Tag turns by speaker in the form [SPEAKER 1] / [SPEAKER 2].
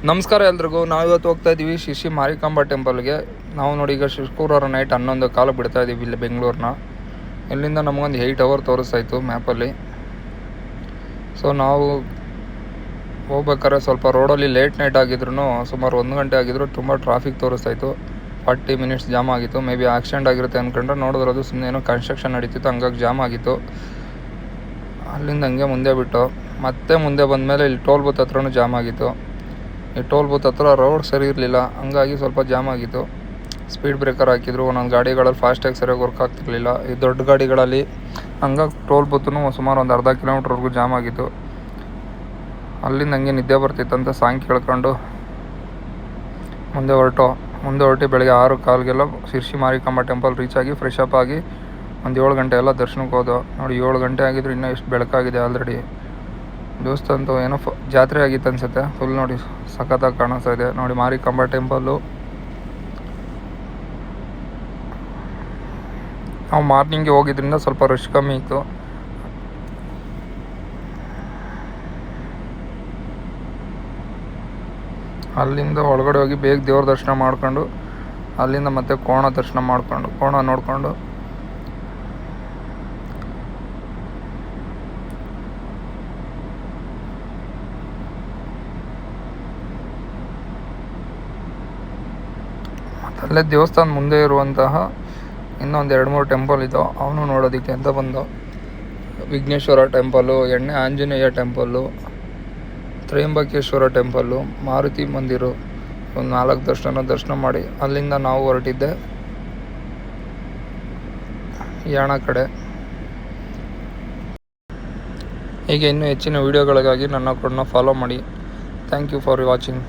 [SPEAKER 1] ನಮಸ್ಕಾರ ಎಲ್ರಿಗೂ. ನಾವಿವತ್ತು ಹೋಗ್ತಾ ಇದ್ದೀವಿ ಶಿರ್ಸಿ ಮಾರಿಕಾಂಬಾ ಟೆಂಪಲ್ಗೆ. ನಾವು ನೋಡಿ ಈಗ ಶುಕ್ರವಾರ ನೈಟ್ 11 ಕಾಲು ಬಿಡ್ತಾ ಇದ್ದೀವಿ ಇಲ್ಲಿ ಬೆಂಗಳೂರನ್ನ. ಇಲ್ಲಿಂದ ನಮಗೊಂದು 8 ಅವರ್ ತೋರಿಸ್ತಾಯಿತ್ತು ಮ್ಯಾಪಲ್ಲಿ. ಸೊ ನಾವು ಹೋಗ್ಬೇಕಾದ್ರೆ ಸ್ವಲ್ಪ ರೋಡಲ್ಲಿ ಲೇಟ್ ನೈಟ್ ಆಗಿದ್ರು, ಸುಮಾರು 1 ಗಂಟೆ ಆಗಿದ್ರು, ತುಂಬ ಟ್ರಾಫಿಕ್ ತೋರಿಸ್ತಾಯಿತ್ತು. 40 ಮಿನಿಟ್ಸ್ ಜಾಮ್ ಆಗಿತ್ತು. ಮೇ ಬಿ ಆಕ್ಸಿಡೆಂಟ್ ಆಗಿರುತ್ತೆ ಅಂದ್ಕೊಂಡ್ರೆ ನೋಡಿದ್ರೆ ಅದು ಸುಮ್ಮನೆ ಏನೋ ಕನ್ಸ್ಟ್ರಕ್ಷನ್ ನಡೀತಿತ್ತು, ಹಂಗಾಗಿ ಜಾಮ್ ಆಗಿತ್ತು. ಅಲ್ಲಿಂದ ಹಂಗೆ ಮುಂದೆ ಬಿಟ್ಟು ಮತ್ತೆ ಮುಂದೆ ಬಂದಮೇಲೆ ಇಲ್ಲಿ ಟೋಲ್ ಬೂತ್ ಹತ್ರನೂ ಜಾಮ್ ಆಗಿತ್ತು. ಈ ಟೋಲ್ ಬೂತ್ ಹತ್ರ ರೋಡ್ ಸರಿ ಇರಲಿಲ್ಲ, ಹಂಗಾಗಿ ಸ್ವಲ್ಪ ಜಾಮ್ ಆಗಿತ್ತು. ಸ್ಪೀಡ್ ಬ್ರೇಕರ್ ಹಾಕಿದ್ರು, ಒಂದೊಂದು ಗಾಡಿಗಳಲ್ಲಿ ಫಾಸ್ಟ್ಯಾಗಿ ಸರಿಯಾಗಿ ವರ್ಕ್ ಆಗ್ತಿರ್ಲಿಲ್ಲ. ಈ ದೊಡ್ಡ ಗಾಡಿಗಳಲ್ಲಿ ಹಂಗಾಗಿ ಟೋಲ್ ಬೂತೂ ಸುಮಾರು ಒಂದು ಅರ್ಧ ಕಿಲೋಮೀಟ್ರ್ವರೆಗೂ ಜಾಮ್ ಆಗಿತ್ತು. ಅಲ್ಲಿಂದ ಹಂಗೆ ನಿದ್ದೆ ಬರ್ತಿತ್ತಂತ ಸಾಂಗ್ ಕೇಳ್ಕೊಂಡು ಮುಂದೆ ಹೊರಟು ಬೆಳಗ್ಗೆ 6:15ಗೆಲ್ಲ ಶಿರ್ಸಿ ಮಾರಿಕಾಂಬಾ ಟೆಂಪಲ್ ರೀಚ್ ಆಗಿ ಫ್ರೆಶ್ ಅಪ್ ಆಗಿ ಒಂದು 7 ಗಂಟೆ ಎಲ್ಲ ದರ್ಶನಕ್ಕೆ ಹೋದೋ. ನೋಡಿ 7 ಗಂಟೆ ಆಗಿದ್ರು ಇನ್ನೂ ಎಷ್ಟು ಬೆಳಕಾಗಿದೆ ಆಲ್ರೆಡಿ. ದೇವಸ್ಥಾನದ್ದು ಏನೋ ಜಾತ್ರೆ ಆಗಿತ್ತು ಅನಿಸುತ್ತೆ. ಫುಲ್ ನೋಡಿ ಸಖತ್ತಾಗಿ ಕಾಣಿಸ್ತಾ ಇದೆ ನೋಡಿ ಮಾರಿಕಾಂಬಾ ಟೆಂಪಲ್ಲು. ನಾವು ಮಾರ್ನಿಂಗ್ಗೆ ಹೋಗಿದ್ರಿಂದ ಸ್ವಲ್ಪ ರಶ್ ಕಮ್ಮಿ ಇತ್ತು. ಅಲ್ಲಿಂದ ಒಳಗಡೆ ಹೋಗಿ ಬೇಗ ದೇವ್ರ ದರ್ಶನ ಮಾಡ್ಕೊಂಡು ಅಲ್ಲಿಂದ ಮತ್ತೆ ಕೋಣ ದರ್ಶನ ಮಾಡ್ಕೊಂಡು ಕೋಣ ನೋಡಿಕೊಂಡು ಅಲ್ಲೇ ದೇವಸ್ಥಾನ ಮುಂದೆ ಇರುವಂತಹ ಇನ್ನೊಂದು 2-3 ಟೆಂಪಲ್ ಇದ್ದಾವೆ, ಅವನು ನೋಡೋದಕ್ಕೆ ಅಂತ ಬಂದು. ವಿಘ್ನೇಶ್ವರ ಟೆಂಪಲ್ಲು, ಎಣ್ಣೆ ಆಂಜನೇಯ ಟೆಂಪಲ್ಲು, ತ್ರ್ಯಂಬಕೇಶ್ವರ ಟೆಂಪಲ್ಲು, ಮಾರುತಿ ಮಂದಿರು, ಒಂದು 4 ದರ್ಶನ ಮಾಡಿ ಅಲ್ಲಿಂದ ನಾವು ಹೊರಟಿದ್ದೆ ಯಾಣ ಕಡೆ. ಹೀಗೆ ಇನ್ನೂ ಹೆಚ್ಚಿನ ವೀಡಿಯೋಗಳಿಗಾಗಿ ನನ್ನ ಅಕೌಂಟ್ನ ಫಾಲೋ ಮಾಡಿ. Thank you for watching.